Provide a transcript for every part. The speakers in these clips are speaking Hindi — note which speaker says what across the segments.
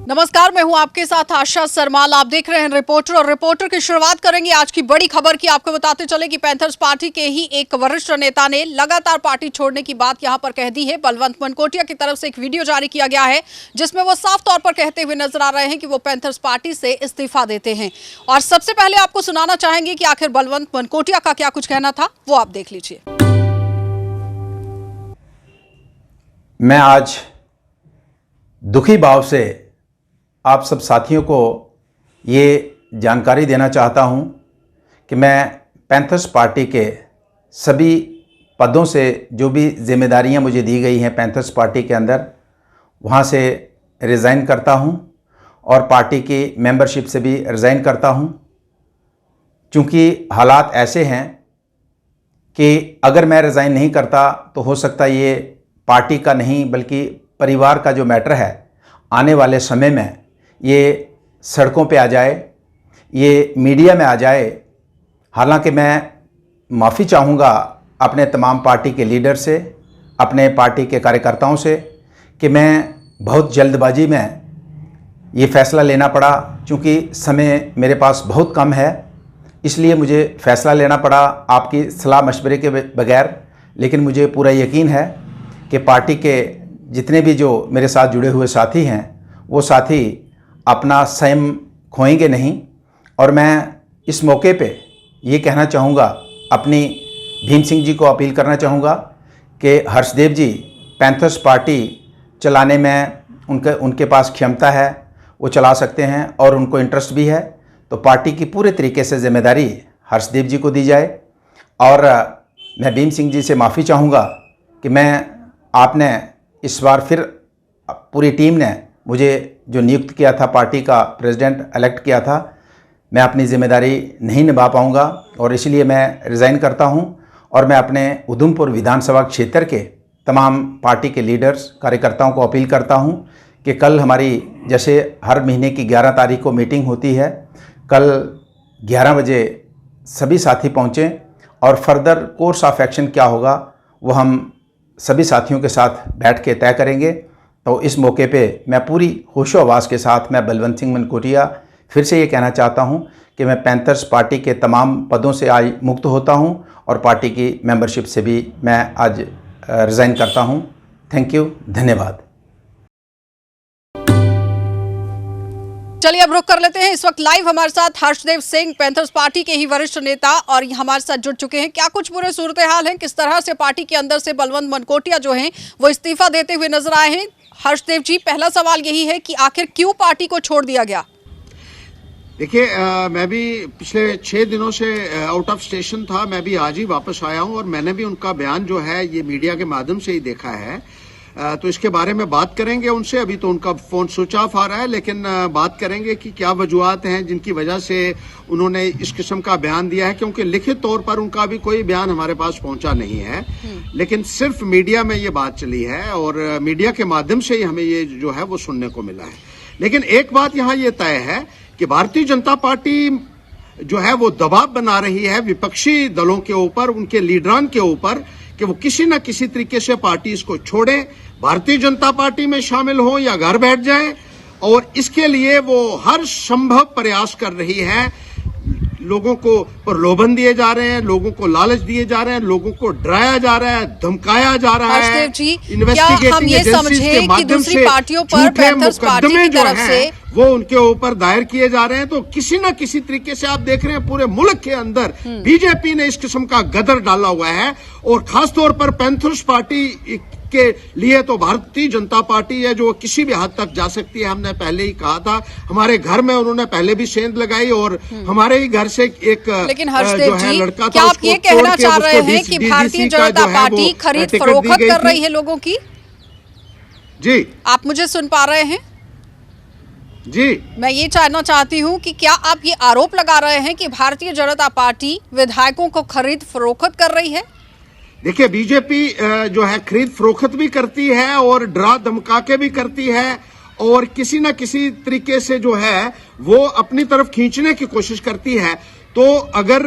Speaker 1: नमस्कार, मैं हूं आपके साथ आशा सरमाल। आप देख रहे हैं रिपोर्टर और रिपोर्टर की शुरुआत करेंगे आज की बड़ी खबर की। आपको बताते चले कि पैंथर्स पार्टी के ही एक वरिष्ठ नेता ने लगातार पार्टी छोड़ने की बात यहां पर कह दी है। बलवंत मनकोटिया की तरफ से एक वीडियो जारी किया गया है जिसमें वो साफ तौर पर कहते हुए नजर आ रहे हैं कि वो पैंथर्स पार्टी से इस्तीफा देते हैं। और सबसे पहले आपको सुनाना चाहेंगे कि आखिर बलवंत मनकोटिया का क्या कुछ कहना था, वो आप देख लीजिए।
Speaker 2: मैं आज दुखी भाव से आप सब साथियों को ये जानकारी देना चाहता हूँ कि मैं पैंथर्स पार्टी के सभी पदों से जो भी जिम्मेदारियाँ मुझे दी गई हैं पैंथर्स पार्टी के अंदर, वहाँ से रिज़ाइन करता हूँ और पार्टी की मेंबरशिप से भी रिज़ाइन करता हूँ। चूँकि हालात ऐसे हैं कि अगर मैं रिज़ाइन नहीं करता तो हो सकता ये पार्टी का नहीं बल्कि परिवार का जो मैटर है आने वाले समय में ये सड़कों पे आ जाए, ये मीडिया में आ जाए। हालांकि मैं माफ़ी चाहूँगा अपने तमाम पार्टी के लीडर से, अपने पार्टी के कार्यकर्ताओं से कि मैं बहुत जल्दबाजी में ये फ़ैसला लेना पड़ा। चूँकि समय मेरे पास बहुत कम है, इसलिए मुझे फ़ैसला लेना पड़ा आपकी सलाह मशवरे के बगैर। लेकिन मुझे पूरा यकीन है कि पार्टी के जितने भी जो मेरे साथ जुड़े हुए साथी हैं वो साथी अपना संयम खोएंगे नहीं। और मैं इस मौके पे ये कहना चाहूँगा, अपनी भीम सिंह जी को अपील करना चाहूँगा कि हर्षदेव जी पैंथर्स पार्टी चलाने में उनके पास क्षमता है, वो चला सकते हैं और उनको इंटरेस्ट भी है। तो पार्टी की पूरे तरीके से जिम्मेदारी हर्षदेव जी को दी जाए। और मैं भीम सिंह जी से माफ़ी चाहूँगा कि आपने इस बार फिर पूरी टीम ने मुझे जो नियुक्त किया था, पार्टी का प्रेसिडेंट इलेक्ट किया था, मैं अपनी ज़िम्मेदारी नहीं निभा पाऊँगा और इसलिए मैं रिज़ाइन करता हूँ। और मैं अपने उधमपुर विधानसभा क्षेत्र के तमाम पार्टी के लीडर्स कार्यकर्ताओं को अपील करता हूँ कि कल हमारी जैसे हर महीने की 11 तारीख को मीटिंग होती है, कल 11 बजे सभी साथी पहुँचें और फर्दर कोर्स ऑफ एक्शन क्या होगा वो हम सभी साथियों के साथ बैठ के तय करेंगे। तो इस मौके पे मैं पूरी होशो हवास के साथ मैं बलवंत सिंह मनकोटिया फिर से ये कहना चाहता हूँ कि मैं पैंथर्स पार्टी के तमाम पदों से आज मुक्त होता हूँ और पार्टी की मेंबरशिप से भी मैं आज रिज़ाइन करता हूँ। थैंक यू, धन्यवाद।
Speaker 1: चलिए अब रुक कर लेते हैं। इस वक्त लाइव हमारे साथ हर्षदेव सिंह, पैंथर्स पार्टी के ही वरिष्ठ नेता, और हमारे साथ जुड़ चुके हैं। क्या कुछ पूरे सूरत हाल है, किस तरह से पार्टी के अंदर से बलवंत मनकोटिया जो हैं वो इस्तीफा देते हुए नजर आए हैं? हर्षदेव जी, पहला सवाल यही है कि आखिर क्यों पार्टी को छोड़ दिया गया?
Speaker 3: देखिए, मैं भी पिछले 6 दिनों से आउट ऑफ स्टेशन था। मैं भी आज ही वापस आया हूं और मैंने भी उनका बयान जो है ये मीडिया के माध्यम से ही देखा है। तो इसके बारे में बात करेंगे उनसे। अभी तो उनका फोन स्विच ऑफ आ रहा है, लेकिन बात करेंगे कि क्या वजूहत हैं जिनकी वजह से उन्होंने इस किस्म का बयान दिया है। क्योंकि लिखित तौर पर उनका अभी कोई बयान हमारे पास पहुंचा नहीं है, लेकिन सिर्फ मीडिया में ये बात चली है और मीडिया के माध्यम से ही हमें ये जो है वो सुनने को मिला है। लेकिन एक बात यहाँ ये तय है कि भारतीय जनता पार्टी जो है वो दबाव बना रही है विपक्षी दलों के ऊपर, उनके लीडरान के ऊपर, कि वो किसी न किसी तरीके से पार्टी इसको छोड़े, भारतीय जनता पार्टी में शामिल हो या घर बैठ जाए। और इसके लिए वो हर संभव प्रयास कर रही है। लोगों को प्रलोभन दिए जा रहे हैं, लोगों को लालच दिए जा रहे हैं, लोगों को डराया जा रहा है, धमकाया जा रहा है।
Speaker 1: इन्वेस्टिगेटिंग एजेंसीज के माध्यम से झूठे
Speaker 3: मुकदमे जो हैं वो उनके ऊपर दायर किए जा रहे हैं। तो किसी न किसी तरीके से आप देख रहे हैं पूरे मुल्क के अंदर बीजेपी ने इस किस्म का गदर डाला हुआ है। और खासतौर पर पैंथर्स पार्टी के लिए तो भारतीय जनता पार्टी है जो किसी भी हद तक जा सकती है। हमने पहले ही कहा था, हमारे घर में उन्होंने पहले भी सेंध लगाई और हमारे ही घर से एक
Speaker 1: लेकिन हर्षदेव जी, लड़का क्या आप ये कहना चाह रहे हैं कि भारतीय जनता पार्टी खरीद फरोख्त कर रही है लोगों की?
Speaker 3: जी,
Speaker 1: आप मुझे सुन पा रहे हैं?
Speaker 3: जी, मैं
Speaker 1: ये जानना चाहती हूँ कि क्या आप ये आरोप लगा रहे हैं कि भारतीय जनता पार्टी विधायकों को खरीद फरोख्त कर रही है?
Speaker 3: देखिए, बीजेपी जो है खरीद फरोख्त भी करती है और डरा धमका के भी करती है और किसी न किसी तरीके से जो है वो अपनी तरफ खींचने की कोशिश करती है। तो अगर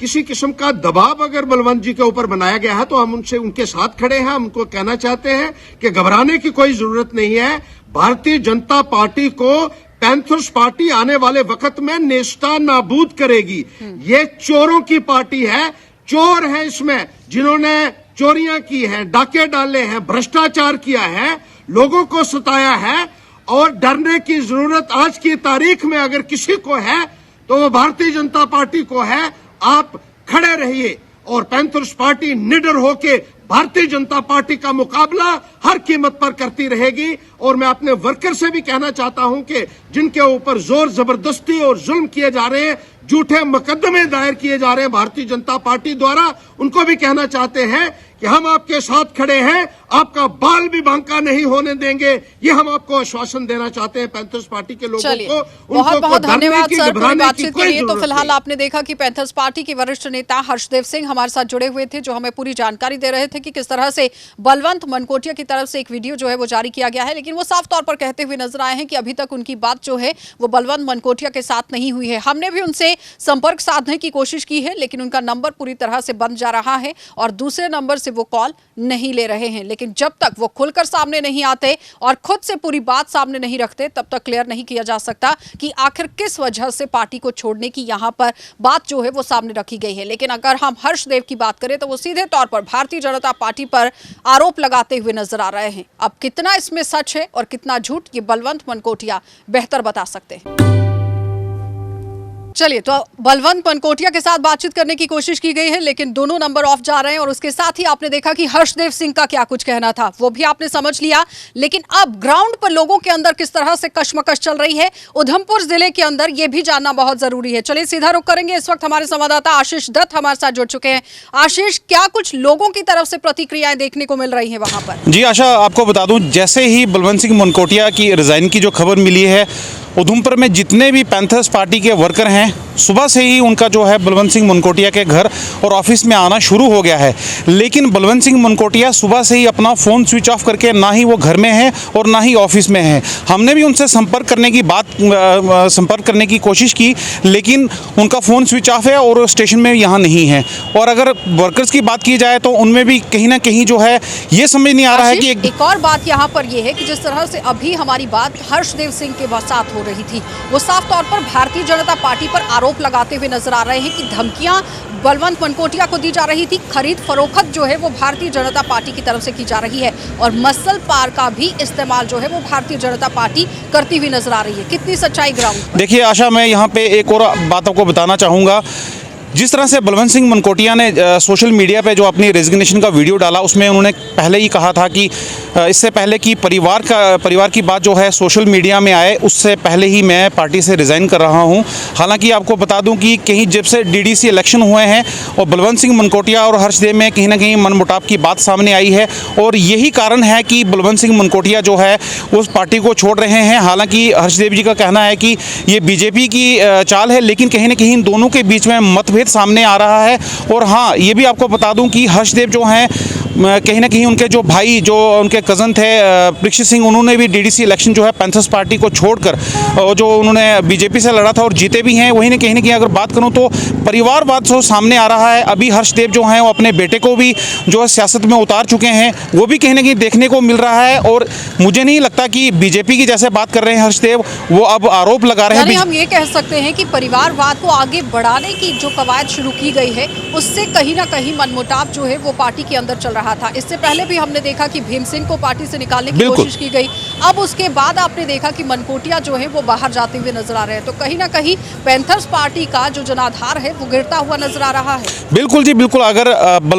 Speaker 3: किसी किस्म का दबाव अगर बलवंत जी के ऊपर बनाया गया है तो हम उनके साथ खड़े हैं। हम उनको कहना चाहते हैं कि घबराने की कोई जरूरत नहीं है। भारतीय जनता पार्टी को पैंथर्स पार्टी आने वाले वक्त में नेस्ता नाबूद करेगी। ये चोरों की पार्टी है, चोर है इसमें जिन्होंने चोरियां की हैं, डाके डाले हैं, भ्रष्टाचार किया है, लोगों को सताया है। और डरने की जरूरत आज की तारीख में अगर किसी को है तो वो भारतीय जनता पार्टी को है। आप खड़े रहिए और पैंथर्स पार्टी निडर होके भारतीय जनता पार्टी का मुकाबला हर कीमत पर करती रहेगी। और मैं अपने वर्कर से भी कहना चाहता हूं कि जिनके ऊपर जोर जबरदस्ती और जुल्म किए जा रहे हैं, झूठे मुकदमे दायर किए जा रहे हैं भारतीय जनता पार्टी द्वारा, उनको भी कहना चाहते हैं कि हम आपके साथ खड़े हैं, आपका बाल भी बांका नहीं होने देंगे। ये हम आपको आश्वासन देना चाहते हैं पैंथर्स पार्टी के लोगों को।
Speaker 1: बहुत बहुत धन्यवाद सर पूरी बातचीत के लिए। तो फिलहाल आपने देखा कि पैंथर्स पार्टी के वरिष्ठ नेता हर्षदेव सिंह हमारे साथ जुड़े हुए थे, जो हमें पूरी जानकारी दे रहे थे कि किस तरह से बलवंत मनकोटिया की तरफ से एक वीडियो जो है वो जारी किया गया है, लेकिन वो साफ तौर पर कहते हुए नजर आए हैं कि अभी तक उनकी बात जो है वो बलवंत मनकोटिया के साथ नहीं हुई है। हमने भी उनसे संपर्क साधने की कोशिश की है, लेकिन उनका नंबर पूरी तरह से बंद जा रहा है और दूसरे नंबर से वो कॉल नहीं ले रहे हैं। लेकिन जब तक वो खुलकर सामने नहीं आते और खुद से पूरी बात सामने नहीं रखते, तब तक क्लियर नहीं किया जा सकता कि आखिर किस वजह से पार्टी को छोड़ने की यहां पर बात जो है वो सामने रखी गई है। लेकिन अगर हम हर्षदेव की बात करें तो वो सीधे तौर पर भारतीय जनता पार्टी पर आरोप लगाते हुए नजर आ रहे हैं। अब कितना इसमें सच है और कितना झूठ, ये बलवंत मनकोटिया बेहतर बता सकते हैं। चलिए, तो बलवंत मनकोटिया के साथ बातचीत करने की कोशिश की गई है, लेकिन दोनों नंबर ऑफ जा रहे हैं। और उसके साथ ही आपने देखा कि हर्षदेव सिंह का क्या कुछ कहना था, वो भी आपने समझ लिया। लेकिन अब ग्राउंड पर लोगों के अंदर किस तरह से कशमकश चल रही है उधमपुर जिले के अंदर, ये भी जानना बहुत जरूरी है। चलिए सीधा रुख करेंगे। इस वक्त हमारे संवाददाता आशीष दत्त हमारे साथ जुड़ चुके हैं। आशीष, क्या कुछ लोगों की तरफ से प्रतिक्रियाएं देखने को मिल रही है वहां पर?
Speaker 4: जी आशा, आपको बता दूं, जैसे ही बलवंत सिंह मनकोटिया की रिजाइन की जो खबर मिली है, उधमपुर में जितने भी पैंथर्स पार्टी के वर्कर हैं, सुबह से ही उनका जो है बलवंत सिंह मनकोटिया के घर और ऑफिस में आना शुरू हो गया है। लेकिन बलवंत सिंह मनकोटिया सुबह से ही अपना फ़ोन स्विच ऑफ करके ना ही वो घर में है और ना ही ऑफिस में है। हमने भी उनसे संपर्क करने की कोशिश की, लेकिन उनका फ़ोन स्विच ऑफ है और स्टेशन में यहाँ नहीं है। और अगर वर्कर्स की बात की जाए तो उनमें भी कहीं ना कहीं जो है ये समझ नहीं आ रहा है कि
Speaker 1: एक और बात यहाँ पर यह है कि जिस तरह से अभी हमारी बात हर्षदेव सिंह के साथ हो रही थी, वो साफ तौर पर भारतीय जनता पार्टी पर आरोप लगाते हुए नजर आ रहे हैं कि धमकियां बलवंत मनकोटिया को दी जा रही थी, खरीद फरोख्त जो है वो भारतीय जनता पार्टी की तरफ से की जा रही है और मसल पार का भी इस्तेमाल जो है वो भारतीय जनता पार्टी करती हुई नजर आ रही है। कितनी सच्चाई ग्राउंड?
Speaker 4: देखिए आशा, मैं यहाँ पे एक और बात आपको बताना चाहूँगा। जिस तरह से बलवंत सिंह मनकोटिया ने सोशल मीडिया पे जो अपनी रेजिग्नेशन का वीडियो डाला, उसमें उन्होंने पहले ही कहा था कि इससे पहले कि परिवार की बात जो है सोशल मीडिया में आए, उससे पहले ही मैं पार्टी से रिज़ाइन कर रहा हूं। हालांकि आपको बता दूं कि कहीं जब से डीडीसी इलेक्शन हुए हैं और बलवंत सिंह मनकोटिया और हर्षदेव में कहीं ना कहीं मनमुटाव की बात सामने आई है और यही कारण है कि बलवंत सिंह मनकोटिया जो है उस पार्टी को छोड़ रहे हैं। हालाँकि हर्षदेव जी का कहना है कि ये बीजेपी की चाल है, लेकिन कहीं ना कहीं इन दोनों के बीच में मतभेद सामने आ रहा है। और हाँ, ये भी आपको बता दूं कि हर्षदेव जो हैं कहीं ना कहीं उनके जो भाई, जो उनके कज़न थे परीक्षित सिंह, उन्होंने भी डीडीसी इलेक्शन जो है पैंथर्स पार्टी को छोड़कर जो उन्होंने बीजेपी से लड़ा था और जीते भी हैं। वहीं कहीं ना कहीं अगर बात करूं तो परिवारवाद जो सामने आ रहा है। अभी हर्षदेव जो हैं वो अपने बेटे को भी जो है सियासत में उतार चुके हैं, वो भी कहीं ना कहीं देखने को मिल रहा है। और मुझे नहीं लगता कि बीजेपी की जैसे बात कर रहे हैं हर्षदेव, वो अब आरोप लगा रहे हैं।
Speaker 1: हम ये कह सकते हैं कि परिवारवाद को आगे बढ़ाने की जो कवायद शुरू की गई है, उससे कहीं ना कहीं मनमुटाव जो है वो पार्टी के अंदर चल रहा था। इससे पहले भी हमने देखा कि भीम सिंह को पार्टी से निकालने की कोशिश की गई। अब उसके बाद आपने देखा कि मनकोटिया जो है वो बाहर जाते हुए नजर आ रहे हैं। तो कहीं ना कहीं पैंथर्स पार्टी का जो जनाधार है वो गिरता हुआ नजर आ रहा है।
Speaker 4: बिल्कुल जी, बिल्कुल। अगर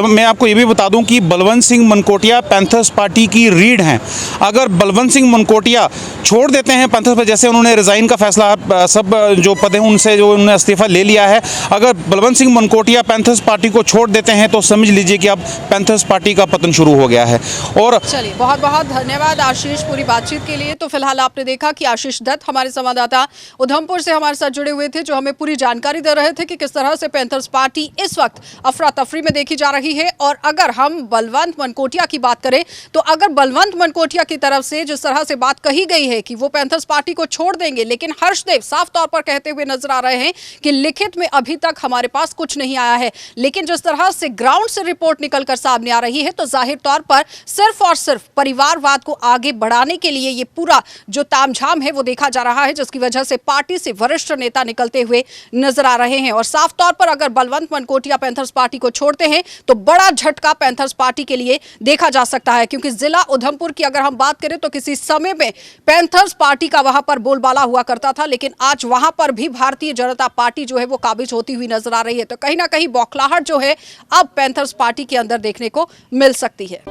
Speaker 4: मैं आपको ये भी बता दूं कि बलवंत सिंह मनकोटिया पैंथर्स पार्टी की रीढ़ हैं। अगर बलवंत सिंह मनकोटिया छोड़ देते हैं पैंथर्स पर, जैसे उन्होंने रिजाइन का फैसला, सब जो पद हैं उनसे जो उन्होंने इस्तीफा ले लिया है, अगर बलवंत सिंह मनकोटिया पैंथर्स पार्टी को छोड़ देते हैं तो समझ लीजिए कि अब पैंथर्स पार्टी का पतन शुरू हो गया है। और
Speaker 1: चलिए, बहुत बहुत धन्यवाद आशीष पूरी बातचीत के लिए। तो फिलहाल आपने देखा कि आशीष दत्त हमारे संवाददाता उधमपुर से हमारे साथ जुड़े हुए थे, जो हमें पूरी जानकारी दे रहे थे कि किस तरह से पैंथर्स पार्टी इस वक्त अफरा तफरी में देखी जा रही है। और अगर हम बलवंत मनकोटिया की बात करें तो अगर बलवंत मनकोटिया की तरफ से जिस तरह से बात कही गई है है कि वो पैंथर्स पार्टी को छोड़ देंगे, लेकिन हर्षदेव साफ तौर पर कहते हुए नजर आ रहे हैं कि लिखित में अभी तक हमारे पास कुछ नहीं आया है। लेकिन जिस तरह से ग्राउंड से रिपोर्ट निकलकर सामने आ रही है तो जाहिर तौर पर सिर्फ और सिर्फ परिवारवाद को आगे बढ़ाने के लिए ये पूरा जो तामझाम है वो देखा जा रहा है, जिसकी वजह से पार्टी से वरिष्ठ नेता निकलते हुए नजर आ रहे हैं। और साफ तौर पर अगर बलवंत मनकोटिया पैंथर्स पार्टी को छोड़ते हैं तो बड़ा झटका पैंथर्स पार्टी के लिए देखा जा सकता है, क्योंकि जिला उधमपुर की अगर हम बात करें तो किसी समय में पैंथर्स पार्टी का वहां पर बोलबाला हुआ करता था, लेकिन आज वहां पर भी भारतीय जनता पार्टी जो है वो काबिज होती हुई नजर आ रही है। तो कहीं ना कहीं बौखलाहट जो है अब पैंथर्स पार्टी के अंदर देखने को मिल सकती है।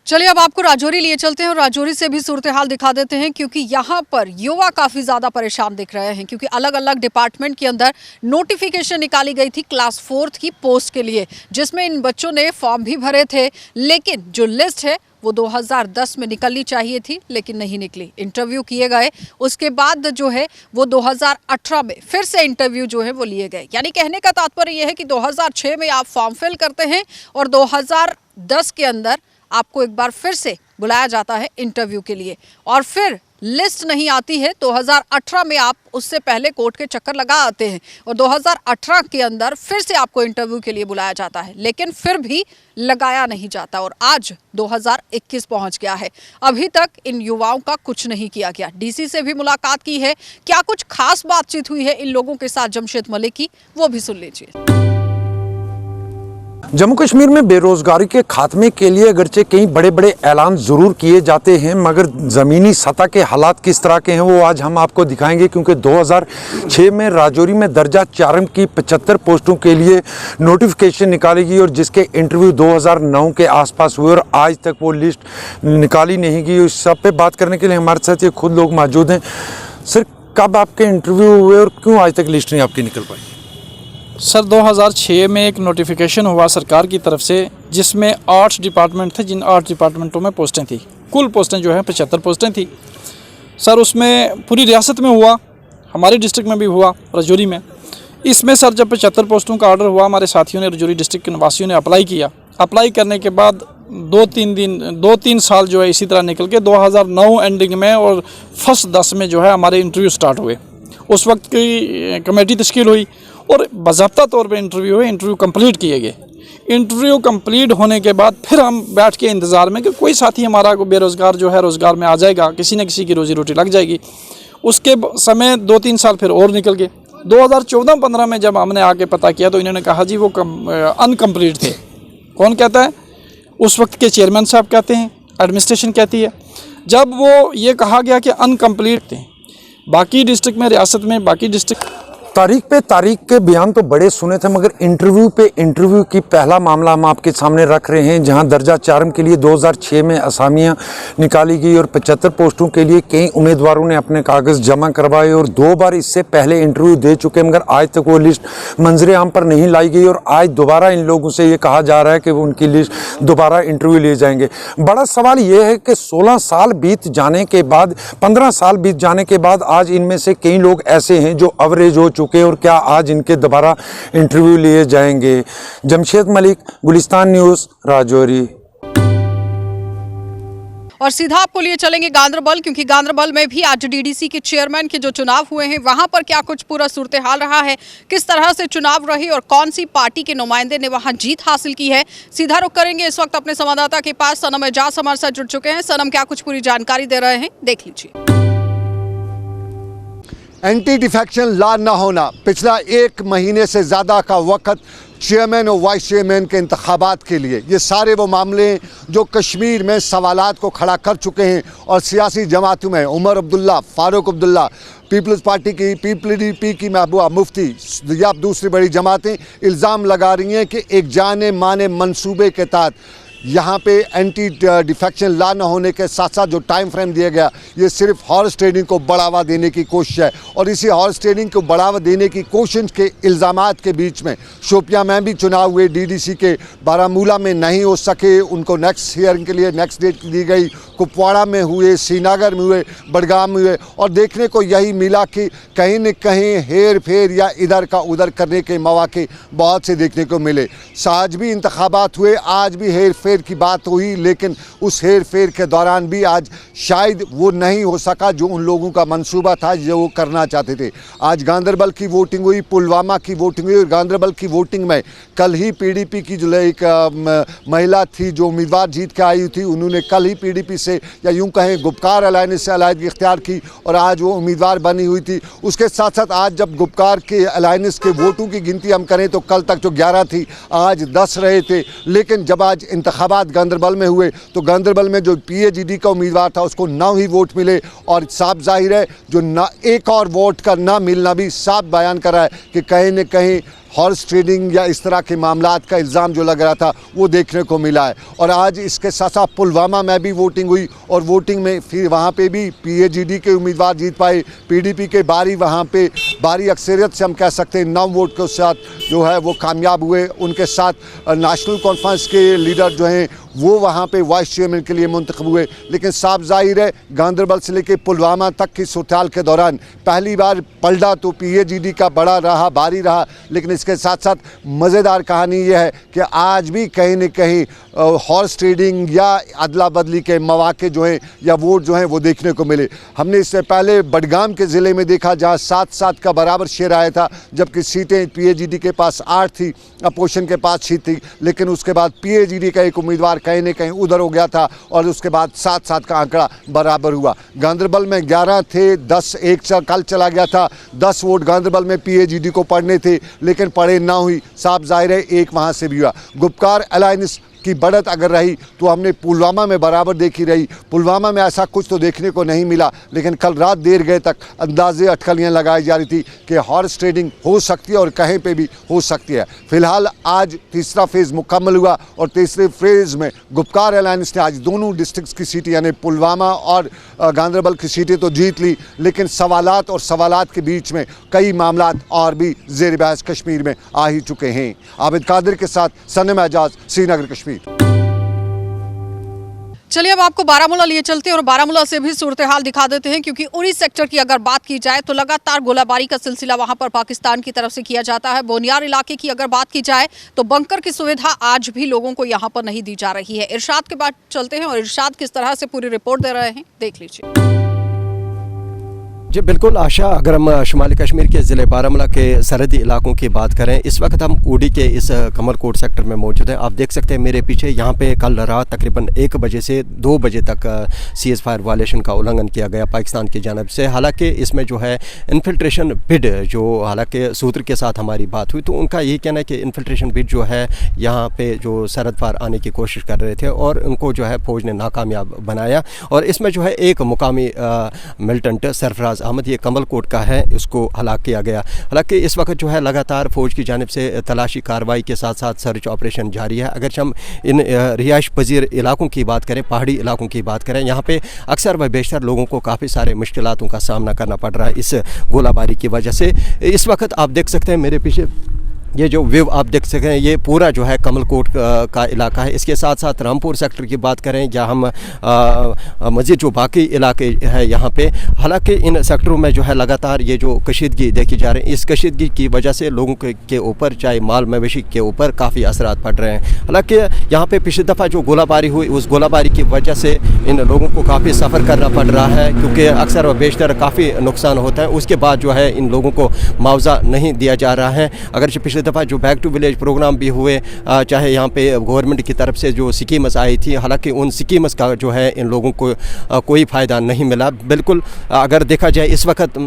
Speaker 1: चलिए अब आपको राजौरी लिए चलते हैं और राजौरी से भी सूरत हाल दिखा देते हैं, क्योंकि यहाँ पर युवा काफ़ी ज़्यादा परेशान दिख रहे हैं, क्योंकि अलग अलग डिपार्टमेंट के अंदर नोटिफिकेशन निकाली गई थी क्लास 4th की पोस्ट के लिए, जिसमें इन बच्चों ने फॉर्म भी भरे थे, लेकिन जो लिस्ट है वो 2010 में निकलनी चाहिए थी लेकिन नहीं निकली। इंटरव्यू किए गए, उसके बाद जो है वो 2018 में फिर से इंटरव्यू जो है वो लिए गए। यानी कहने का तात्पर्य यह है कि 2006 में आप फॉर्म फिल करते हैं और 2010 के अंदर आपको एक बार फिर से बुलाया जाता है इंटरव्यू के लिए, और फिर लिस्ट नहीं आती है। 2018 में आप उससे पहले कोर्ट के चक्कर लगा आते हैं और 2018 के अंदर फिर से आपको इंटरव्यू के लिए बुलाया जाता है, लेकिन फिर भी लगाया नहीं जाता। और आज 2021 पहुंच गया है, अभी तक इन युवाओं का कुछ नहीं किया गया। डीसी से भी मुलाकात की है, क्या कुछ खास बातचीत हुई है इन लोगों के साथ जमशेद मलिक की, वो भी सुन लीजिए।
Speaker 5: जम्मू कश्मीर में बेरोजगारी के खात्मे के लिए अगरचे कई बड़े बड़े ऐलान ज़रूर किए जाते हैं, मगर ज़मीनी सतह के हालात किस तरह के हैं वो आज हम आपको दिखाएंगे। क्योंकि 2006 में राजौरी में दर्जा 4 की 75 पोस्टों के लिए नोटिफिकेशन निकाली गई और जिसके इंटरव्यू 2009 के आसपास हुए और आज तक वो लिस्ट निकाली नहीं गई। इस सब पे बात करने के लिए हमारे साथ ये खुद लोग मौजूद हैं। सर, कब आपके इंटरव्यू हुए और क्यों आज तक लिस्ट नहीं आपकी निकल पाई?
Speaker 6: सर 2006 में एक नोटिफिकेशन हुआ सरकार की तरफ से, जिसमें 8 डिपार्टमेंट थे, जिन 8 डिपार्टमेंटों में पोस्टें थी। कुल पोस्टें जो है 75 पोस्टें थी। सर उसमें पूरी रियासत में हुआ, हमारे डिस्ट्रिक्ट में भी हुआ, राजौरी में। इसमें सर जब 75 पोस्टों का ऑर्डर हुआ, हमारे साथियों ने, राजौरी डिस्ट्रिक्ट के निवासियों ने अप्लाई किया। अप्लाई करने के बाद 2-3 साल जो है इसी तरह निकल के 2009 एंडिंग में और फर्स्ट 10 में जो है हमारे इंटरव्यू स्टार्ट हुए। उस वक्त की कमेटी तश्कील हुई और बाज़ाब्ता तौर पे इंटरव्यू हुए, इंटरव्यू कंप्लीट किए गए। इंटरव्यू कंप्लीट होने के बाद फिर हम बैठ के इंतज़ार में कि कोई साथी हमारा को बेरोज़गार जो है रोज़गार में आ जाएगा, किसी न किसी की रोज़ी रोटी लग जाएगी। उसके समय 2-3 साल फिर और निकल गए। 2014-15 में जब हमने आके पता किया तो इन्होंने कहा जी वो अनकम्प्लीट थे। कौन कहता है? उस वक्त के चेयरमैन साहब कहते हैं, एडमिनिस्ट्रेशन कहती है। जब वो ये कहा गया कि अनकम्प्लीट थे, बाकी डिस्ट्रिक्ट में, रियासत में बाकी डिस्ट्रिक्ट
Speaker 5: तारीख पे तारीख के बयान तो बड़े सुने थे, मगर इंटरव्यू पे इंटरव्यू की पहला मामला हम आपके सामने रख रहे हैं, जहां दर्जा 4 के लिए 2006 में असामियां निकाली गई और 75 पोस्टों के लिए कई उम्मीदवारों ने अपने कागज़ जमा करवाए और 2 बार इससे पहले इंटरव्यू दे चुके, मगर आज तक वो लिस्ट मंजरे आम पर नहीं लाई गई और आज दोबारा इन लोगों से ये कहा जा रहा है कि वो उनकी लिस्ट दोबारा इंटरव्यू लिए जाएंगे। बड़ा सवाल ये है कि 16 साल बीत जाने के बाद, 15 साल बीत जाने के बाद आज इनमें से कई लोग ऐसे हैं जो अवरेज हो चुके और क्या आज इनके दोबारा इंटरव्यू लिए जाएंगे? जमशेद मलिक, गुलिस्तान न्यूज़, राजौरी।
Speaker 1: और सीधा आपको लिए चलेंगे गांदरबल, क्योंकि गांदरबल में भी आज डीडीसी के चेयरमैन के जो चुनाव हुए हैं वहां पर क्या कुछ पूरा सूरत हाल रहा है, किस तरह से चुनाव रहे और कौन सी पार्टी के नुमाइंदे ने वहां जीत हासिल की है, सीधा रुख करेंगे इस वक्त अपने संवाददाता के पास। सनम एजाज हमारे साथ जुड़ चुके हैं। सनम, क्या कुछ पूरी जानकारी दे रहे हैं, देख लीजिए।
Speaker 7: एंटी डिफेक्शन लॉ न होना, पिछला 1 महीने से ज़्यादा का वक्त चेयरमैन और वाइस चेयरमैन के इंतखाबात के लिए, ये सारे वो मामले जो कश्मीर में सवालात को खड़ा कर चुके हैं और सियासी जमातों में उमर अब्दुल्ला, फारूक अब्दुल्ला, पीपल्स पार्टी की, PPDP की महबूबा मुफ्ती या दूसरी बड़ी जमातें इल्ज़ाम लगा रही हैं कि एक जाने माने मंसूबे के तहत यहाँ पे एंटी डिफेक्शन लॉ न होने के साथ साथ जो टाइम फ्रेम दिया गया, ये सिर्फ हॉर्स ट्रेडिंग को बढ़ावा देने की कोशिश है। और इसी हॉर्स ट्रेडिंग को बढ़ावा देने की कोशिश के इल्ज़ामात के बीच में शोपियां में भी चुनाव हुए, डीडीसी के बारामूला में नहीं हो सके, उनको नेक्स्ट हियरिंग के लिए नेक्स्ट डेट दी गई, कुपवाड़ा में हुए, श्रीनगर में हुए, बडगाम में हुए, और देखने को यही मिला कि कहीं न कहीं हेर फेर या इधर का उधर करने के मौके बहुत से देखने को मिले। आज भी इंतखाबात हुए, आज भी हेर फेर फेर की बात हुई, लेकिन उस हेर फेर के दौरान भी आज शायद वो नहीं हो सका जो उन लोगों का मंसूबा था, जो वो करना चाहते थे। आज गांदरबल की वोटिंग हुई, पुलवामा की वोटिंग हुई, और गांदरबल की वोटिंग में कल ही पीडीपी की जो एक महिला थी जो उम्मीदवार जीत के आई थी, उन्होंने कल ही पीडीपी से या यूं कहें गुपकार अलायंस से अलायदगी इख्तियार की और आज वो उम्मीदवार बनी हुई थी। उसके साथ साथ आज जब गुपकार के अलायंस के वोटों की गिनती हम करें तो कल तक जो 11 थी आज 10 रहे थे, लेकिन जब आज इंतखाबात गांदरबल में हुए तो गांदरबल में जो पीएजीडी का उम्मीदवार था उसको 9 ही वोट मिले, और साफ जाहिर है जो ना एक और वोट का ना मिलना भी साफ बयान कर रहा है कि कहीं न कहीं हॉर्स ट्रेडिंग या इस तरह के मामलात का इल्ज़ाम जो लग रहा था वो देखने को मिला है। और आज इसके साथ साथ पुलवामा में भी वोटिंग हुई और वोटिंग में फिर वहाँ पे भी पीएजीडी के उम्मीदवार जीत पाए, पीडीपी के बारी वहाँ पे बारी अक्सरियत से हम कह सकते हैं 9 वोट के साथ जो है वो कामयाब हुए। उनके साथ नेशनल कॉन्फ्रेंस के लीडर जो हैं वो वहाँ पे वाइस चेयरमैन के लिए मुंतखब हुए। लेकिन साफ जाहिर है गांदरबल से लेकर पुलवामा तक की सूरत के दौरान पहली बार पलड़ा तो पीएजीडी का बड़ा रहा, भारी रहा, लेकिन इसके साथ साथ मज़ेदार कहानी यह है कि आज भी कहीं न कहीं हॉर्स ट्रेडिंग या अदला बदली के मौके जो हैं या वोट जो हैं वो देखने को मिले। हमने इससे पहले बडगाम के ज़िले में देखा जहाँ 7-7 का बराबर शेयर आया था, जबकि सीटें पीएजीडी के पास 8 थी, अपोजिशन के पास 6 थी, लेकिन उसके बाद पीएजीडी का एक उम्मीदवार कहीं न कहीं उधर हो गया था और उसके बाद 7-7 का आंकड़ा बराबर हुआ। गांदरबल में 11 थे, 10 एक कल चला गया था, 10 वोट गांदरबल में पीएजीडी को पड़ने थे लेकिन पड़े ना हुई। साफ जाहिर है एक वहाँ से भी हुआ। गुपकार अलायंस की बढ़त अगर रही तो हमने पुलवामा में बराबर देखी रही। पुलवामा में ऐसा कुछ तो देखने को नहीं मिला, लेकिन कल रात देर गए तक अंदाजे अटकलियाँ लगाई जा रही थी कि हॉर्स ट्रेडिंग हो सकती है और कहीं पे भी हो सकती है। फिलहाल आज तीसरा फेज़ मुकम्मल हुआ और तीसरे फेज़ में गुपकार अलायंस ने आज दोनों डिस्ट्रिक्ट्स की सीटें यानी पुलवामा और गांदरबल की सीटें तो जीत ली, लेकिन सवालात और सवालात के बीच में कई मामलात और भी ज़ेर बहस कश्मीर में आ ही चुके हैं। आबिद कादिर के साथ सनम एजाज, श्रीनगर, कश्मीर।
Speaker 1: चलिए अब आपको बारामूला लिए चलते हैं और बारामूला से भी सूरत हाल दिखा देते हैं, क्योंकि उरी सेक्टर की अगर बात की जाए तो लगातार गोलाबारी का सिलसिला वहां पर पाकिस्तान की तरफ से किया जाता है। बोनियार इलाके की अगर बात की जाए तो बंकर की सुविधा आज भी लोगों को यहां पर नहीं दी जा रही है। इरशाद के बाद चलते हैं और इरशाद किस तरह से पूरी रिपोर्ट दे रहे हैं देख लीजिए।
Speaker 8: जी बिल्कुल आशा, अगर हम शुमाली कश्मीर के ज़िले बारामूला के सरहदी इलाकों की बात करें, इस वक्त हम ऊडी के इस कमलकोट सेक्टर में मौजूद हैं। आप देख सकते हैं मेरे पीछे, यहाँ पे कल रात तकरीबन 1 बजे से 2 बजे तक सीज़ फायर वायलेशन का उल्लंघन किया गया पाकिस्तान की जानब से। हालांकि इसमें जो है इन्फिल्ट्रेशन बिड, जो हालांकि सूत्र के साथ हमारी बात हुई तो उनका यही कहना है कि इन्फिल्ट्रेशन बिड जो है यहाँ पे जो सरहद पार आने की कोशिश कर रहे थे और उनको जो है फ़ौज ने नाकामयाब बनाया। और इसमें जो है एक मुकामी मिलिटेंट सरफराज अहमद, ये कमलकोट का है, इसको हलाक किया गया। हालांकि इस वक्त जो है लगातार फ़ौज की जानिब से तलाशी कार्रवाई के साथ साथ सर्च ऑपरेशन जारी है। अगर हम इन रिहाइश पजीर इलाकों की बात करें, पहाड़ी इलाकों की बात करें, यहाँ पे अक्सर व बेशतर लोगों को काफ़ी सारे मुश्किलातों का सामना करना पड़ रहा है इस गोलाबारी की वजह से। इस वक्त आप देख सकते हैं मेरे पीछे ये जो व्यू आप देख सकते हैं, ये पूरा जो है कमलकोट का इलाका है। इसके साथ साथ रामपुर सेक्टर की बात करें या हम मज़ीद जो बाकी इलाके हैं यहाँ पे, हालांकि इन सेक्टरों में जो है लगातार ये जो कशीदगी देखी जा रही है, इस कशीदगी की वजह से लोगों के ऊपर चाहे माल मवेशी के ऊपर काफ़ी असरात पड़ रहे हैं। हालांकि यहाँ पे पिछली दफ़ा जो गोलाबारी हुई उस गोलाबारी की वजह से इन लोगों को काफ़ी सफ़र करना पड़ रहा है, क्योंकि अक्सर व बेशतर काफ़ी नुकसान होता है। उसके बाद जो है इन लोगों को मुआवजा नहीं दिया जा रहा है। अगर पिछले दफ़ा जो बैक टू विलेज प्रोग्राम भी हुए, चाहे यहाँ पे गवर्नमेंट की तरफ से जो स्कीम्स आई थी, हालांकि उन स्कीम्स का जो है इन लोगों को कोई फ़ायदा नहीं मिला। बिल्कुल अगर देखा जाए इस वक्त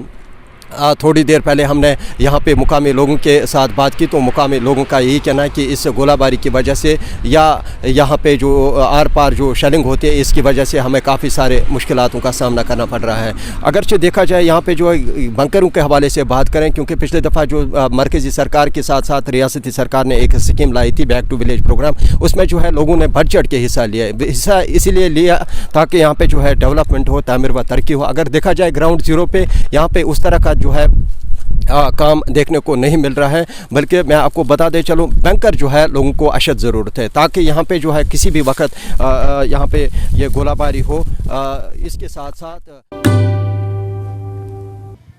Speaker 8: थोड़ी देर पहले हमने यहाँ पे मुकामी लोगों के साथ बात की तो मुकामी लोगों का यही कहना है कि इस गोलाबारी की वजह से या यहाँ पे जो आर पार जो शेलिंग होती है इसकी वजह से हमें काफ़ी सारे मुश्किलातों का सामना करना पड़ रहा है। अगरचे देखा जाए यहाँ पे जो बंकरों के हवाले से बात करें, क्योंकि पिछले दफ़ा जो मरकज़ी सरकार के साथ साथ रियासती सरकार ने एक स्कीम लाई थी बैक टू विलेज प्रोग्राम, उसमें जो है लोगों ने बढ़ चढ़ के हिस्सा इसीलिए लिया ताकि यहाँ पर जो है डेवलपमेंट हो, तामीर व तरक्की हो। अगर देखा जाए ग्राउंड ज़ीरो पे यहाँ पर उस तरह का जो है काम देखने को नहीं मिल रहा है, बल्कि मैं आपको बता दे चलूँ बैंकर जो है लोगों को अशद ज़रूरत है ताकि यहाँ पे जो है किसी भी वक्त यहाँ पे ये गोलाबारी हो। इसके साथ साथ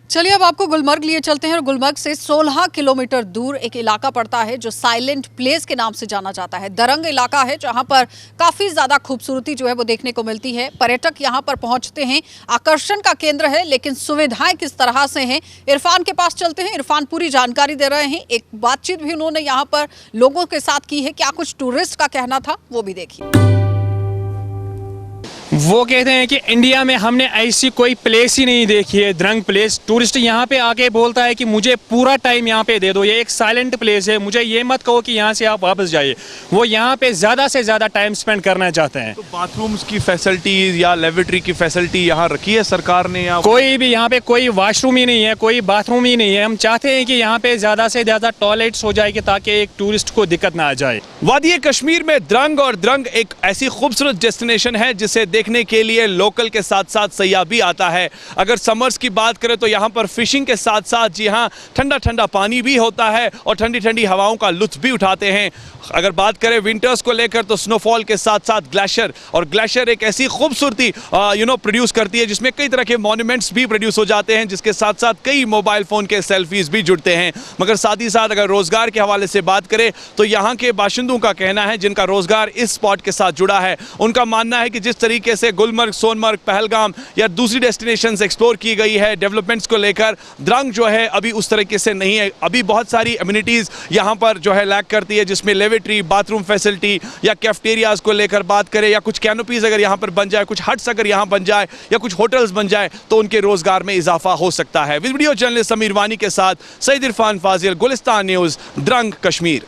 Speaker 1: चलिए अब आपको गुलमर्ग लिए चलते हैं और गुलमर्ग से 16 किलोमीटर दूर एक इलाका पड़ता है जो साइलेंट प्लेस के नाम से जाना जाता है। दरंग इलाका है जहां पर काफी ज्यादा खूबसूरती जो है वो देखने को मिलती है। पर्यटक यहां पर पहुंचते हैं, आकर्षण का केंद्र है, लेकिन सुविधाएं किस तरह से हैं, इरफान के पास चलते हैं। इरफान पूरी जानकारी दे रहे हैं। एक बातचीत भी उन्होंने यहाँ पर लोगों के साथ की है। क्या कुछ टूरिस्ट का कहना था वो भी देखिए।
Speaker 9: वो कहते हैं कि इंडिया में हमने ऐसी कोई प्लेस ही नहीं देखी है, दरंग प्लेस। टूरिस्ट यहाँ पे आके बोलता है कि मुझे पूरा टाइम यहाँ पे दे दो, ये एक साइलेंट प्लेस है, मुझे ये मत कहो कि यहाँ से आप वापस जाइए। वो यहाँ पे ज़्यादा से ज़्यादा टाइम स्पेंड करना चाहते हैं।
Speaker 10: तो बाथरूम्स की फैसिलिटीज या लेबोरेटरी की फैसिलिटी यहाँ रखी है सरकार ने या
Speaker 9: कोई भी यहाँ पे कोई वॉशरूम ही नहीं है, कोई बाथरूम ही नहीं है। हम चाहते हैं कि यहाँ पे ज़्यादा से ज़्यादा टॉयलेट्स हो जाए कि ताकि एक टूरिस्ट को दिक्कत ना आ जाए।
Speaker 10: वादी कश्मीर में दरंग, और दरंग एक ऐसी खूबसूरत डेस्टिनेशन है जिसे देखने के लिए लोकल के साथ साथ सयाह भी आता है। अगर समर्स की बात करें तो यहाँ पर फिशिंग के साथ साथ जी हाँ ठंडा ठंडा पानी भी होता है और ठंडी ठंडी हवाओं का लुत्फ भी उठाते हैं। अगर बात करें विंटर्स को लेकर तो स्नोफॉल के साथ साथ ग्लेशियर, और ग्लेशियर एक ऐसी खूबसूरती प्रोड्यूस करती है जिसमें कई तरह के मॉन्यूमेंट्स भी प्रोड्यूस हो जाते हैं, जिसके साथ साथ कई मोबाइल फ़ोन के सेल्फीज भी जुड़ते हैं। मगर साथ ही साथ अगर रोज़गार के हवाले से बात करें तो यहाँ के बाशिंदों का कहना है, जिनका रोज़गार इस स्पॉट के साथ जुड़ा है, उनका मानना है कि जिस तरीके से गुलमर्ग, सोनमर्ग, पहलगाम या दूसरी डेस्टिनेशंस एक्सप्लोर की गई है डेवलपमेंट्स को लेकर, दरंग जो है अभी उस तरीके से नहीं है। अभी बहुत सारी एमिनिटीज़ यहाँ पर जो है लैक करती है, जिसमें लेबोरेटरी, बाथरूम फैसिलिटी या कैफेटेरियाज को लेकर बात करें, या कुछ कैनोपीज अगर यहाँ पर बन जाए, कुछ हट्स अगर यहाँ बन जाए या कुछ होटल्स बन जाए तो उनके रोजगार में इजाफा हो सकता है। वीडियो जर्नलिस्ट समीर वानी के साथ सईद इरफान फाजिल, गुलिस्तान न्यूज़, दरंग, कश्मीर।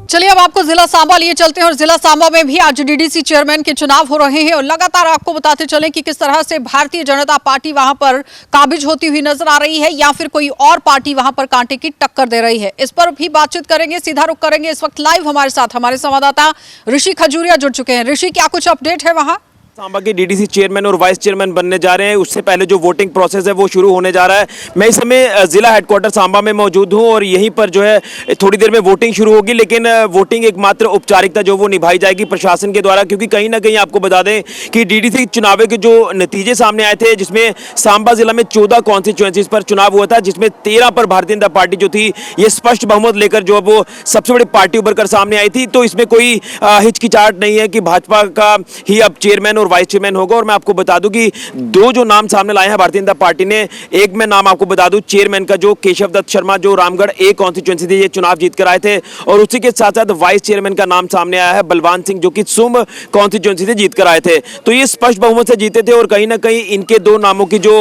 Speaker 1: चलिए अब आपको जिला सांबा लिए चलते हैं और जिला सांबा में भी आज डीडीसी चेयरमैन के चुनाव हो रहे हैं और लगातार आपको बताते चलें कि किस तरह से भारतीय जनता पार्टी वहां पर काबिज होती हुई नजर आ रही है या फिर कोई और पार्टी वहां पर कांटे की टक्कर दे रही है। इस पर भी बातचीत करेंगे, सीधा रुख करेंगे। इस वक्त लाइव हमारे साथ हमारे संवाददाता ऋषि खजूरिया जुड़ चुके हैं। ऋषि, क्या कुछ अपडेट है वहां?
Speaker 11: सांबा के डीडीसी चेयरमैन और वाइस चेयरमैन बनने जा रहे हैं, उससे पहले जो वोटिंग प्रोसेस है वो शुरू होने जा रहा है। मैं इस समय जिला हेडक्वार्टर सांबा में मौजूद हूं और यहीं पर जो है थोड़ी देर में वोटिंग शुरू होगी, लेकिन वोटिंग एकमात्र औपचारिकता जो वो निभाई जाएगी प्रशासन के द्वारा, क्योंकि कहीं ना कहीं आपको बता दें कि डीडीसी चुनाव के जो नतीजे सामने आए थे, जिसमें सांबा जिला में 14 कॉन्स्टिट्यूएंसीज पर चुनाव हुआ था, जिसमें 13 पर भारतीय जनता पार्टी जो थी ये स्पष्ट बहुमत लेकर जो वो सबसे बड़ी पार्टी उभर कर सामने आई थी। तो इसमें कोई हिचकिचाहट नहीं है कि भाजपा का ही अब चेयरमैन और वाइस चेयरमैन होगा। और मैं आपको बता दूं कि दो जो नाम सामने लाए हैं भारतीय जनता पार्टी ने, एक में नाम आपको बता दूं चेयरमैन का जो केशव दत्त शर्मा, जो रामगढ़ ए कॉन्स्टिट्यूएंसी थी, ये चुनाव जीत कर आए थे, और उसी के साथ साथ वाइस चेयरमैन का नाम सामने आया है बलवान सिंह, जो कि सुम कॉन्स्टिट्यूएंसी से जीत कर आए थे। तो ये स्पष्ट बहुमत से जीते थे और कहीं ना कहीं इनके दो नामों की जो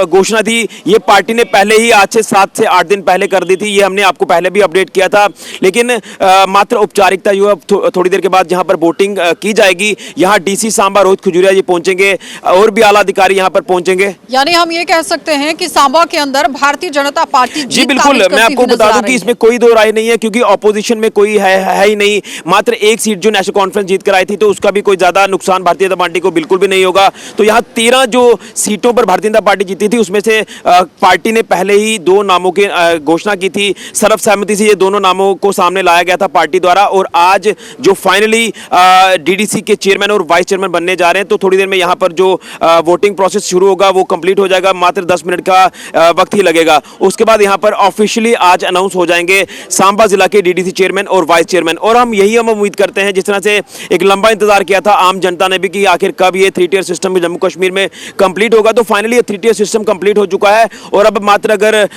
Speaker 11: घोषणा थी ये पार्टी ने पहले ही आज से 7 से 8 दिन पहले कर दी थी। ये हमने आपको पहले भी अपडेट किया था, लेकिन मात्र औपचारिकता जो है थोड़ी देर के बाद जहां पर वोटिंग की जाएगी, यहां डीसी सांबा रोहित खजूरिया जी पहुंचेंगे और भी आला अधिकारी यहां पर पहुंचेंगे।
Speaker 1: यानी हम ये कह सकते हैं कि सांबा के अंदर भारतीय जनता पार्टी
Speaker 11: जी बिल्कुल, मैं आपको बता दूं कि इसमें कोई दो राय नहीं है, क्योंकि ऑपोजिशन में कोई है ही नहीं। मात्र एक सीट जो नेशनल कॉन्फ्रेंस जीत कर आई थी, तो उसका भी कोई ज्यादा नुकसान भारतीय जनता पार्टी को बिल्कुल भी नहीं होगा। तो यहाँ 13 जो सीटों पर भारतीय जनता पार्टी जीती थी, उसमें से पार्टी ने पहले ही 2 नामों की घोषणा की थी। सर्वसहमति से ये दोनों नामों को सामने लाया गया था पार्टी द्वारा, और आज जो फाइनली डीडीसी के चेयरमैन और वाइस चेयरमैन बनने जा रहे हैं, तो थोड़ी देर में यहाँ पर जो वोटिंग प्रोसेस शुरू होगा वो कंप्लीट हो जाएगा। मात्र 10 मिनट का वक्त ही लगेगा। उसके बाद यहाँ पर ऑफिशियली आज अनाउंस हो जाएंगे सांबा जिला के डीडीसी चेयरमैन और वाइस चेयरमैन। और हम उम्मीद करते हैं, जिस तरह से एक लंबा इंतजार किया था आम जनता ने भी कि आखिर कब ये 3 टियर सिस्टम जम्मू कश्मीर में कंप्लीट होगा, तो फाइनली ये 3 टियर सिस्टम कंप्लीट हो चुका है। और अब मात्र अगर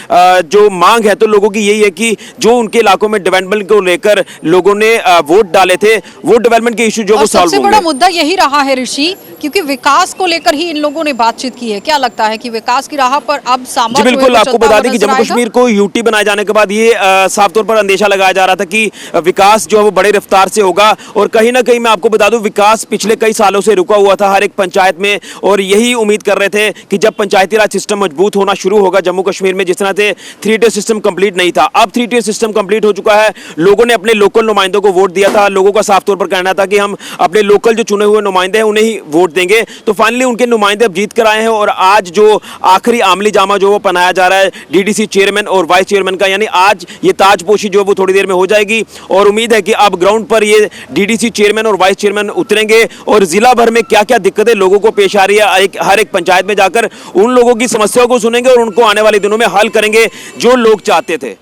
Speaker 11: जो मांग है तो लोगों की यही है कि जो उनके इलाकों में डेवलपमेंट को लेकर लोगों ने वोट डाले थे, वो डेवलपमेंट के इशू जो वो सॉल्व होंगे।
Speaker 1: सबसे बड़ा मुद्दा यही रहा है ऋषि, क्योंकि विकास को लेकर ही इन लोगों ने बातचीत की है। क्या लगता है कि विकास की राह पर अब सांबा
Speaker 11: जी बिल्कुल, आपको बता दें कि जम्मू कश्मीर को यूटी बनाए जाने के बाद ये साफ तौर पर अंदेशा लगाया जा रहा था कि विकास जो है वो बड़े रफ्तार से होगा। और कहीं ना कहीं मैं आपको बता दूं, विकास पिछले कई सालों से रुका हुआ था हर एक पंचायत में, और यही उम्मीद कर रहे थे कि जब पंचायती राज सिस्टम मजबूत होना शुरू होगा जम्मू कश्मीर में, जिस तरह से 3 टियर सिस्टम कंप्लीट नहीं था, अब 3 टियर सिस्टम कंप्लीट हो चुका है। लोगों ने अपने लोकल नुमाइंदों को वोट दिया था। लोगों का साफ तौर पर कहना था कि हम अपने लोकल जो चुने हुए नुमाइंदे हैं उन्हें ही वोट वोट देंगे। तो फाइनली उनके नुमाइंदे अब जीत कर आए हैं और आज जो आखिरी आमली जामा जो वो पहनाया जा रहा है डीडीसी चेयरमैन और वाइस चेयरमैन का, यानी आज ये ताजपोशी जो वो थोड़ी देर में हो जाएगी और उम्मीद है कि अब ग्राउंड पर ये डीडीसी चेयरमैन और वाइस चेयरमैन उतरेंगे और जिला भर में क्या क्या दिक्कतें लोगों को पेश आ रही है हर एक पंचायत में जाकर उन लोगों की समस्याओं को सुनेंगे और उनको आने वाले दिनों में हल करेंगे जो लोग चाहते थे।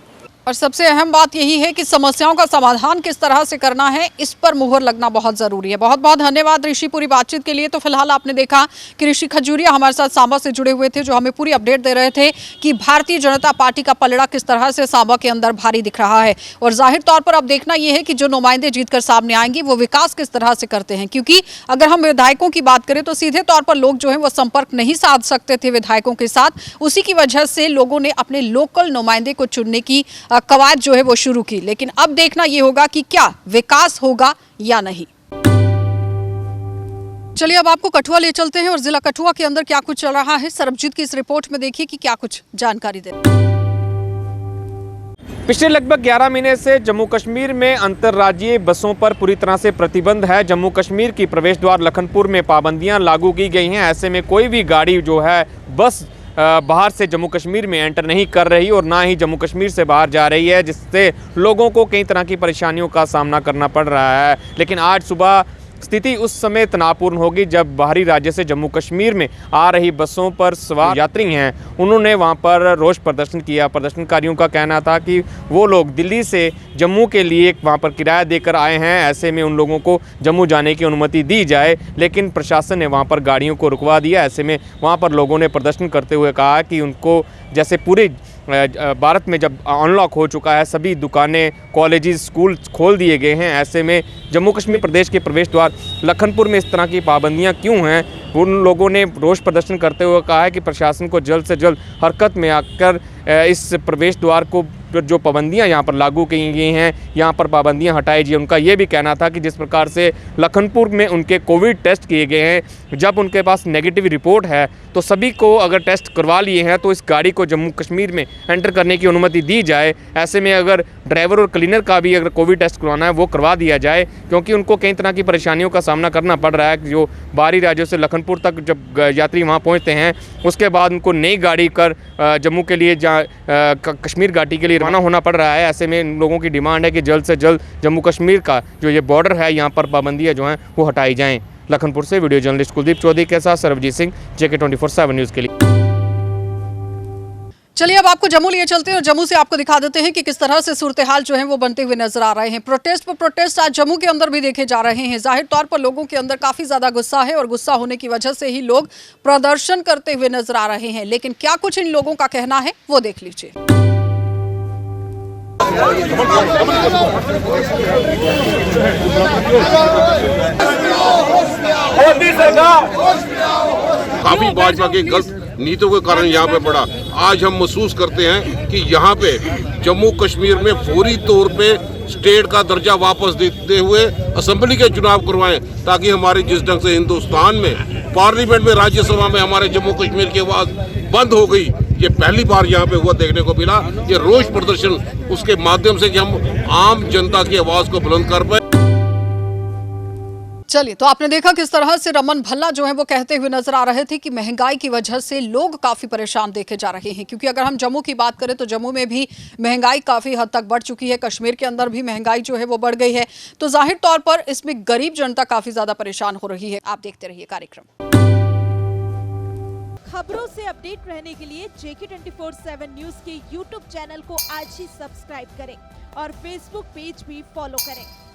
Speaker 1: और सबसे अहम बात यही है कि समस्याओं का समाधान किस तरह से करना है, इस पर मुहर लगना बहुत जरूरी है। बहुत बहुत धन्यवाद ऋषि पूरी बातचीत के लिए। तो फिलहाल आपने देखा कि ऋषि खजूरिया हमारे साथ सांबा से जुड़े हुए थे, जो हमें पूरी अपडेट दे रहे थे कि भारतीय जनता पार्टी का पलड़ा किस तरह से सांबा के अंदर भारी दिख रहा है। और जाहिर तौर पर अब देखना यह है कि जो नुमाइंदे जीतकर सामने आएंगे वो विकास किस तरह से करते हैं, क्योंकि अगर हम विधायकों की बात करें तो सीधे तौर पर लोग जो है वो संपर्क नहीं साध सकते थे विधायकों के साथ। उसी की वजह से लोगों ने अपने लोकल नुमाइंदे को चुनने की कवायद जो है वो शुरू की। लेकिन अब देखना यह होगा कि क्या विकास होगा या नहीं। चलिए अब आपको कठुआ ले चलते हैं और जिला कठुआ के अंदर क्या कुछ चल रहा है सरबजीत की इस रिपोर्ट में देखिए कि क्या कुछ जानकारी दे।
Speaker 9: पिछले लगभग 11 महीने से जम्मू कश्मीर में अंतर्राज्यीय बसों पर पूरी तरह से प्रतिबंध है। जम्मू कश्मीर की प्रवेश द्वार लखनपुर में पाबंदियां लागू की गई हैं। ऐसे में कोई भी गाड़ी जो है बस बाहर से जम्मू कश्मीर में एंटर नहीं कर रही और ना ही जम्मू कश्मीर से बाहर जा रही है, जिससे लोगों को कई तरह की परेशानियों का सामना करना पड़ रहा है। लेकिन आज सुबह स्थिति उस समय तनावपूर्ण होगी जब बाहरी राज्य से जम्मू कश्मीर में आ रही बसों पर सवार यात्री हैं, उन्होंने वहां पर रोष प्रदर्शन किया। प्रदर्शनकारियों का कहना था कि वो लोग दिल्ली से जम्मू के लिए वहां पर किराया देकर आए हैं, ऐसे में उन लोगों को जम्मू जाने की अनुमति दी जाए। लेकिन प्रशासन ने वहां पर गाड़ियों को रुकवा दिया। ऐसे में वहां पर लोगों ने प्रदर्शन करते हुए कहा कि उनको जैसे पूरे भारत में जब अनलॉक हो चुका है, सभी दुकानें, कॉलेजेस, स्कूल खोल दिए गए हैं, ऐसे में जम्मू कश्मीर प्रदेश के प्रवेश द्वार लखनपुर में इस तरह की पाबंदियां क्यों हैं। उन लोगों ने रोष प्रदर्शन करते हुए कहा है कि प्रशासन को जल्द से जल्द हरकत में आकर इस प्रवेश द्वार को जो पाबंदियां यहाँ पर लागू की गई हैं, यहाँ पर पाबंदियां हटाई जाए। उनका ये भी कहना था कि जिस प्रकार से लखनपुर में उनके कोविड टेस्ट किए गए हैं, जब उनके पास नेगेटिव रिपोर्ट है तो सभी को अगर टेस्ट करवा लिए हैं तो इस गाड़ी को जम्मू कश्मीर में एंटर करने की अनुमति दी जाए। ऐसे में अगर ड्राइवर और क्लीनर का भी अगर कोविड टेस्ट करवाना है वो करवा दिया जाए, क्योंकि उनको कई तरह की परेशानियों का सामना करना पड़ रहा है। जो बाहरी राज्यों से लखनपुर तक जब यात्री वहाँ पहुँचते हैं, उसके बाद उनको नई गाड़ी कर जम्मू के लिए कश्मीर घाटी के लिए रवाना होना पड़ रहा है। ऐसे में इन लोगों की डिमांड है कि जल्द से जल्द जम्मू कश्मीर का जो ये बॉर्डर है, यहाँ पर पाबंदियाँ जो हैं वो हटाई जाएं। लखनपुर से वीडियो जर्नलिस्ट कुलदीप चौधरी के साथ सरबजीत सिंह, JK 24/7 न्यूज़ के लिए।
Speaker 1: चलिए अब आपको जम्मू लिए चलते हैं और जम्मू से आपको दिखा देते हैं कि किस तरह से सूरत हाल जो है वो बनते हुए नजर आ रहे हैं। प्रोटेस्ट पर प्रोटेस्ट आज जम्मू के अंदर भी देखे जा रहे हैं। जाहिर तौर पर लोगों के अंदर काफी ज्यादा गुस्सा है और गुस्सा होने की वजह से ही लोग प्रदर्शन करते हुए नजर आ रहे हैं। लेकिन क्या कुछ इन लोगों का कहना है वो देख लीजिए।
Speaker 12: काफी भाजपा की गलत नीतियों के कारण यहाँ पे पड़ा। आज हम महसूस करते हैं कि यहाँ पे जम्मू कश्मीर में फौरी तौर पे स्टेट का दर्जा वापस देते हुए असेंबली के चुनाव करवाएं, ताकि हमारे जिस ढंग से हिंदुस्तान में पार्लियामेंट में, राज्यसभा में हमारे जम्मू कश्मीर की आवाज बंद हो गई, ये पहली बार यहाँ पे हुआ देखने को मिला। ये रोष प्रदर्शन उसके माध्यम से कि हम आम जनता की आवाज को बुलंद कर पाए।
Speaker 1: चलिए, तो आपने देखा किस तरह से रमन भल्ला जो है वो कहते हुए नजर आ रहे थे कि महंगाई की वजह से लोग काफी परेशान देखे जा रहे हैं। क्योंकि अगर हम जम्मू की बात करें तो जम्मू में भी महंगाई काफी हद तक बढ़ चुकी है, कश्मीर के अंदर भी महंगाई जो है वो बढ़ गई है। तो जाहिर तौर पर इसमें गरीब जनता काफी ज्यादा परेशान हो रही है। आप देखते रहिए कार्यक्रम।
Speaker 13: खबरों से अपडेट रहने के लिए JK 24/7 न्यूज़ के YouTube चैनल को आज ही सब्सक्राइब करें और Facebook पेज भी फॉलो करें।